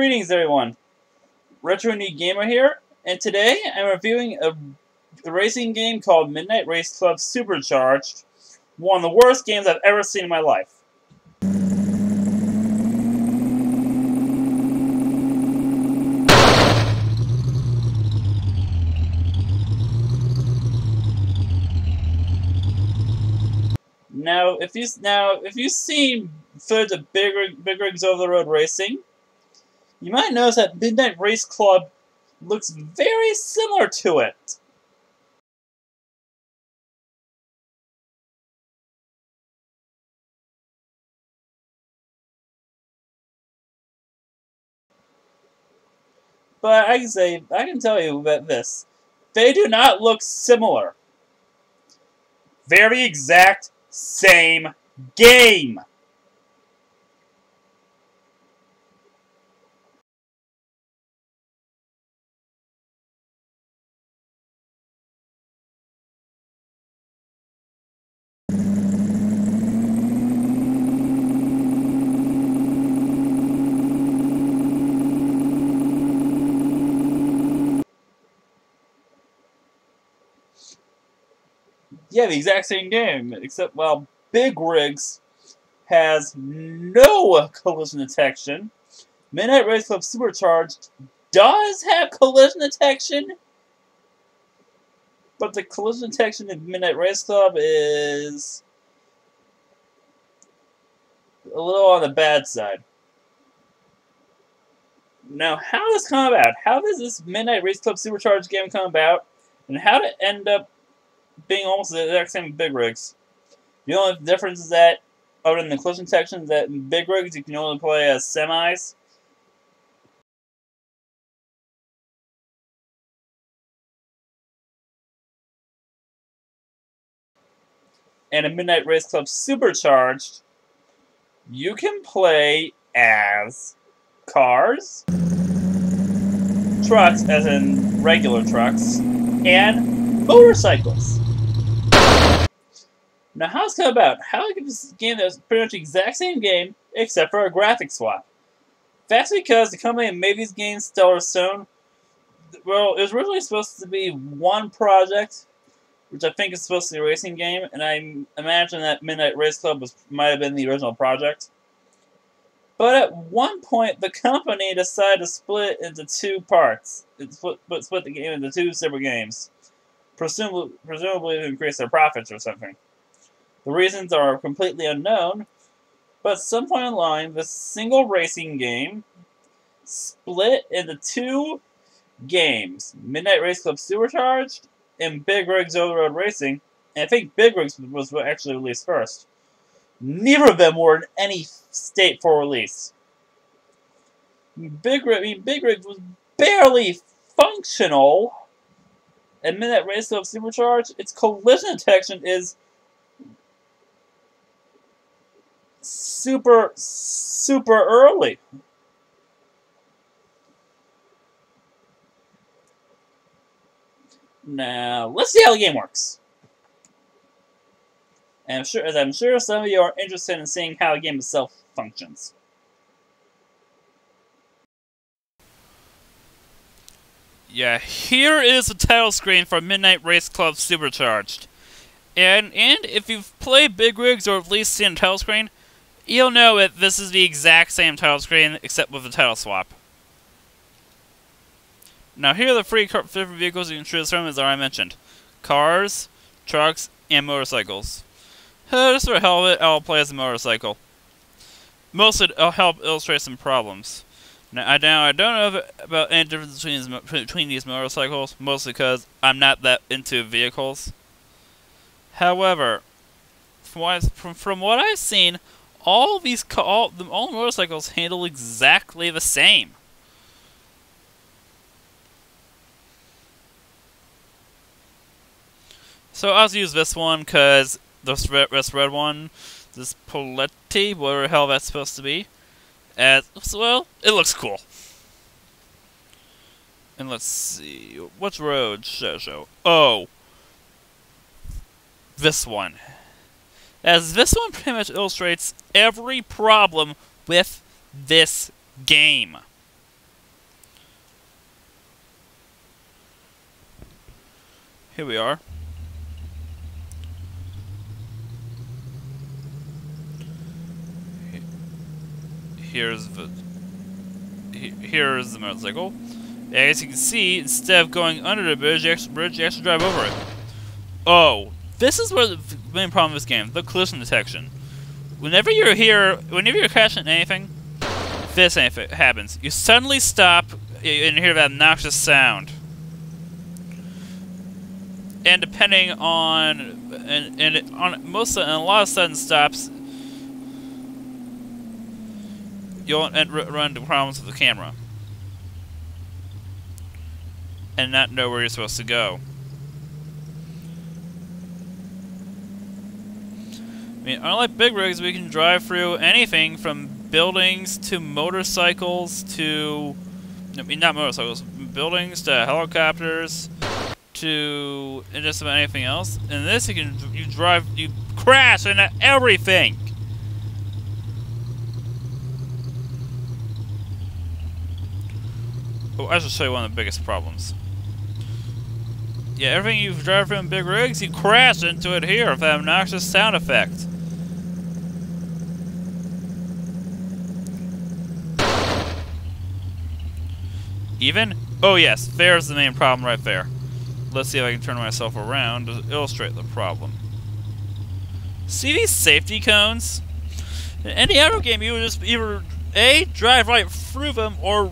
Greetings, everyone. RetroIndieGamer here, and today I'm reviewing a racing game called Midnight Race Club Supercharged, one of the worst games I've ever seen in my life. Now, if you've seen footage of Big Rigs Over the Road racing, you might notice that Midnight Race Club looks very similar to it. But I can tell you about this. They do not look similar. Very exact same game. Yeah, the exact same game, except, well, Big Rigs has no collision detection. Midnight Race Club Supercharged does have collision detection, but the collision detection in Midnight Race Club is a little on the bad side. Now, how does this come about? How does this Midnight Race Club Supercharged game come about, and how did it end up being almost the exact same as Big Rigs? The only difference is that, other than the collision detection, is that in Big Rigs you can only play as semis. And in Midnight Race Club Supercharged, you can play as cars, trucks, as in regular trucks, and motorcycles. Now, how's it come about? How do I get this game that's pretty much the exact same game, except for a graphic swap? That's because the company that made these games, Stellar Stone, well, it was originally supposed to be one project, which I think is supposed to be a racing game, and I imagine that Midnight Race Club might have been the original project. But at one point, the company decided to split it into two parts. It split the game into two separate games, presumably to increase their profits or something. The reasons are completely unknown, but at some point in line, the single racing game split into two games: Midnight Race Club Supercharged and Big Rigs Over the Road Racing. And I think Big Rigs was actually released first. Neither of them were in any state for release. Big Rigs was barely functional. And Midnight Race Club Supercharged, its collision detection is super early. Now, let's see how the game works. And I'm sure some of you are interested in seeing how the game itself functions. Yeah, here is the title screen for Midnight Race Club Supercharged. And if you've played Big Rigs or at least seen the title screen, you'll know that this is the exact same title screen except with the title swap. Now, here are the three different vehicles you can choose from, as I mentioned: cars, trucks, and motorcycles. Just for the hell of it, I'll play as a motorcycle. Mostly, it'll help illustrate some problems. Now, I don't know about any difference between these motorcycles, mostly because I'm not that into vehicles. However, from what I've seen, all the motorcycles handle exactly the same. So I'll use this one because this red one, this Poletti, whatever the hell that's supposed to be, well, it looks cool. And let's see, which road show? Oh, this one. As this one pretty much illustrates every problem with this game. here we are. Here's the motorcycle. As you can see, instead of going under the bridge, you actually drive over it. Oh, this is where the main problem of this game: the collision detection. Whenever you're crashing anything, this happens. You suddenly stop and you hear that obnoxious sound. And depending on a lot of sudden stops, you'll run into problems with the camera and not know where you're supposed to go. I mean, unlike big rigs, we can drive through anything from buildings to motorcycles to... I mean, not motorcycles. Buildings to helicopters to... and just about anything else. In this, you crash into everything! Oh, I should show you one of the biggest problems. Yeah, everything you drive from big rigs, you crash into it here with that obnoxious sound effect. Even? Oh yes, there's the main problem right there. Let's see if I can turn myself around to illustrate the problem. See these safety cones? In any other game, you would just either A, drive right through them, or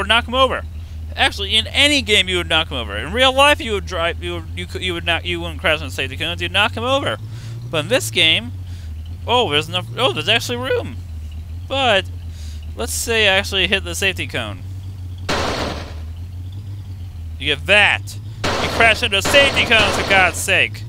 knock them over. Actually, in any game, you would knock them over. In real life, you wouldn't crash on safety cones. You'd knock them over. But in this game, there's actually room. But let's say I actually hit the safety cone. You get that. You crash into safety cones, for God's sake.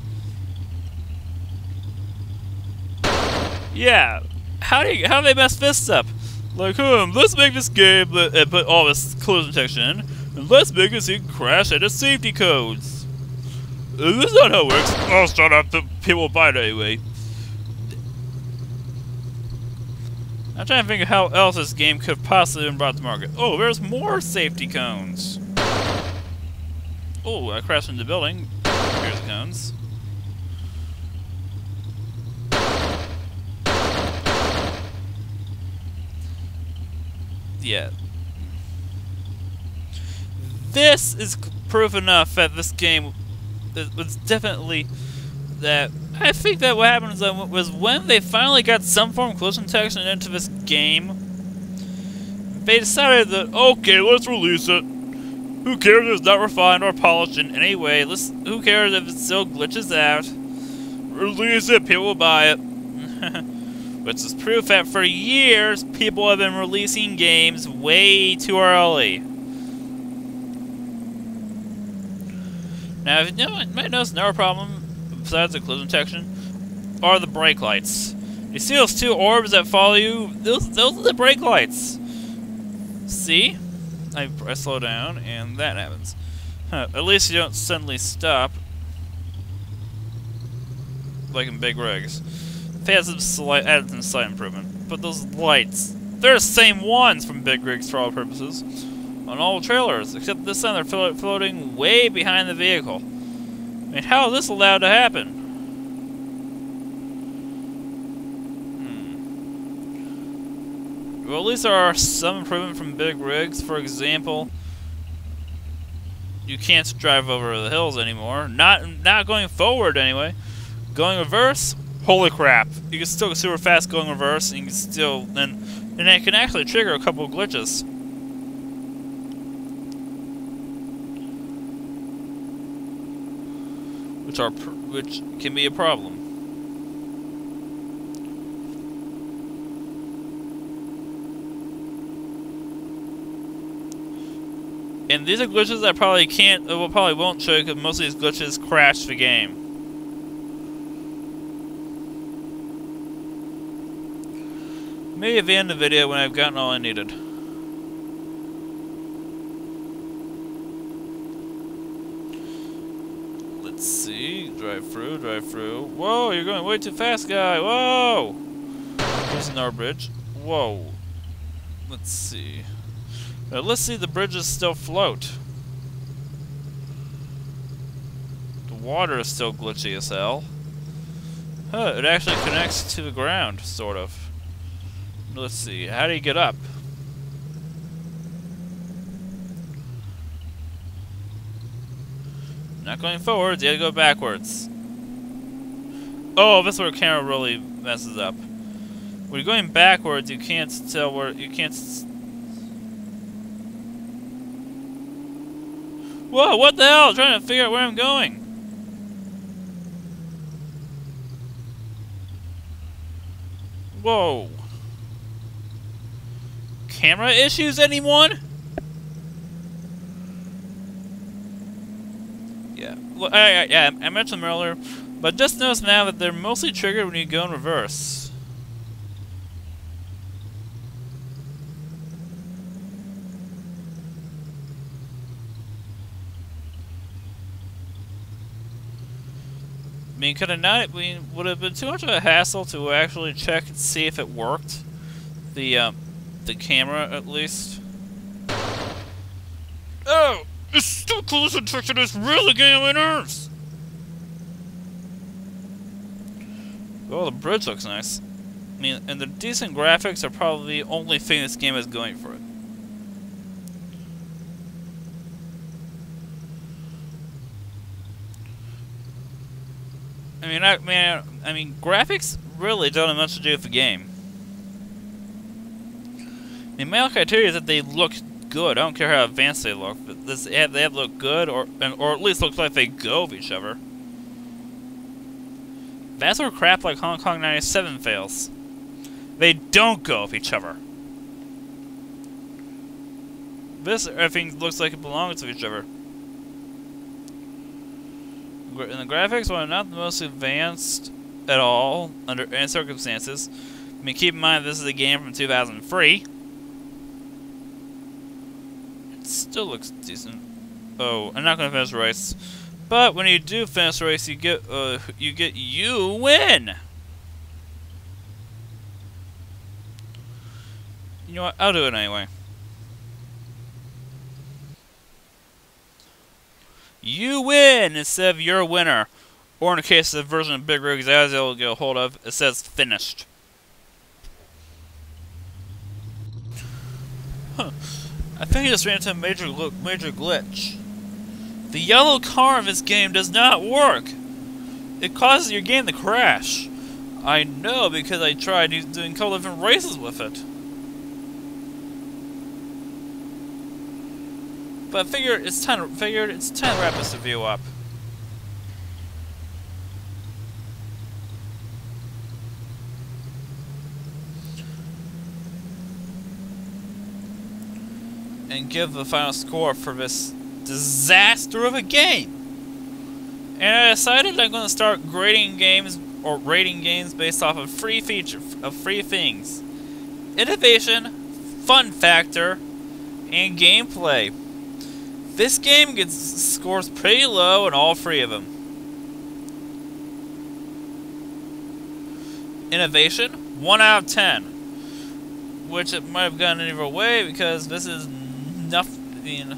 Yeah. How do they mess this up? Like, let's make this game and put all this collision detection in, and let's make it so you can crash into safety codes. That's not how it works. Oh, shut up. People will buy it anyway. I'm trying to think of how else this game could have possibly been brought to market. Oh, there's more safety cones. Oh, I crashed into the building. Here's the cones. Yeah. This is proof enough that this game was definitely that. I think that what happened was when they finally got some form of collision detection into this game, they decided that, okay, let's release it. Who cares if it's not refined or polished in any way? Who cares if it still glitches out? Release it, people will buy it. Which is proof that for years, people have been releasing games way too early. Now, if you might notice another problem, besides the collision detection, are the brake lights. You see those two orbs that follow you? Those are the brake lights. See? I slow down, and that happens. At least you don't suddenly stop. Like in big rigs. They had some slight improvement. But those lights, they're the same ones from big rigs for all purposes. On all trailers, except this time they're floating way behind the vehicle. I mean, how is this allowed to happen? Well, at least there are some improvement from big rigs. For example, you can't drive over the hills anymore. Not going forward anyway. Going reverse, holy crap! You can still go super fast going reverse, and you can still and it can actually trigger a couple of glitches. Which can be a problem. And these are glitches that probably won't show you because most of these glitches crash the game. Maybe at the end of the video when I've gotten all I needed. Let's see. Drive through. Whoa, you're going way too fast, guy. Whoa! Here's another bridge. Whoa. Let's see. Now, let's see the bridges still float. water is still glitchy as hell. Huh, it actually connects to the ground, sort of. Let's see, how do you get up? Not going forwards, you gotta go backwards. Oh, this is where the camera really messes up. When you're going backwards, you can't tell where, you can't... Whoa, what the hell? I'm trying to figure out where I'm going. Whoa. Camera issues, anyone? Yeah. Well, I mentioned them earlier, but just notice now that they're mostly triggered when you go in reverse. I mean, could it not? Would it have been too much of a hassle to actually check and see if it worked? The camera, at least. Oh, this stupid collision detection is really getting on my nerves. Oh, the bridge looks nice. I mean, and the decent graphics are probably the only thing this game is going for it. I mean, graphics really don't have much to do with the game. The main criteria is that they look good. I don't care how advanced they look, but they have to look good, or at least look like they go with each other. That's where crap like Hong Kong 97 fails. They don't go with each other. This, everything looks like it belongs to each other. And the graphics, while not the most advanced at all, under any circumstances, I mean, keep in mind this is a game from 2003. It still looks decent. Oh, I'm not going to finish the race. But when you do finish the race, you win! You know what, I'll do it anyway. You win instead of you're a winner. Or in the case of the version of Big Rigs I was able to get a hold of, it says finished. Huh. I think I just ran into a major glitch. The yellow car in this game does not work. It causes your game to crash. I know because I tried doing a couple different races with it. But I figured it's time to wrap this review up. And give the final score for this disaster of a game. And I decided I'm going to start grading games or rating games based off of free things: innovation, fun factor, and gameplay. This game gets scores pretty low in all three of them. Innovation, 1 out of 10. Which it might have gone either way because this is nothing.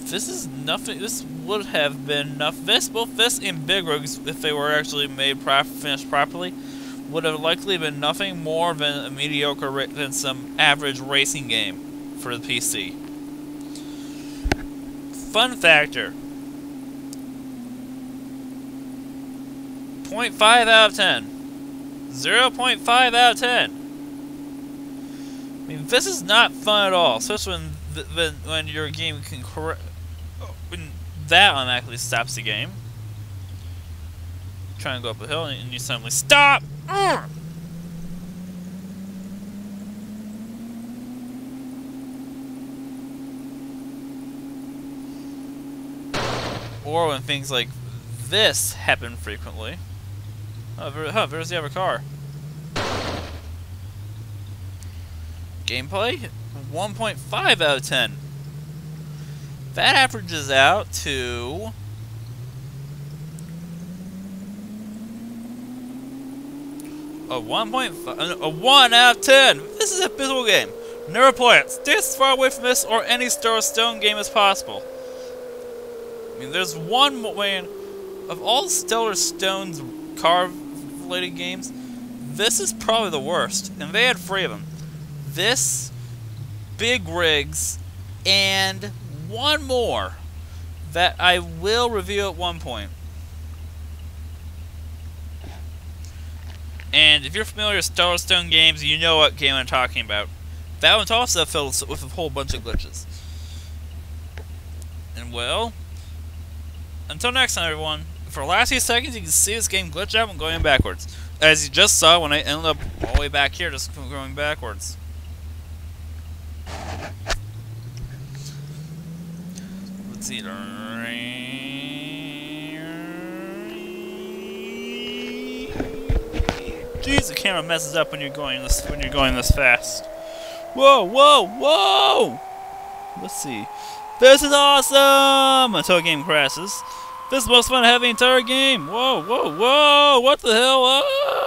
This is nothing. This would have been nothing. Both this and Big Rigs, if they were actually finished properly, would have likely been nothing more than a mediocre than some average racing game for the PC. Fun factor: 0.5 out of 10. 0.5 out of 10. I mean, this is not fun at all, especially when your game can when that automatically stops the game. Trying to go up a hill and you suddenly stop. Or when things like this happen frequently. Oh, there's the other car. Gameplay, 1.5 out of 10. That averages out to a 1 out of 10. This is a abysmal game. Never play it. Stay as far away from this or any Star Stone game as possible. I mean, there's one way of all Stellar Stone's car-related games, this is probably the worst, and they had 3 of them. This, Big Rigs, and one more that I will review at one point. And if you're familiar with Stellar Stone games, you know what game I'm talking about. That one's also filled with a whole bunch of glitches. And well, until next time, everyone. For the last few seconds, you can see this game glitch out when going backwards. As you just saw when I ended up all the way back here, just going backwards. Let's see. Jeez, the camera messes up when you're going this fast. Whoa, whoa, whoa! Let's see. This is awesome! Until a game crashes. This is the most fun I have the entire game. Whoa, whoa, whoa! What the hell? Oh!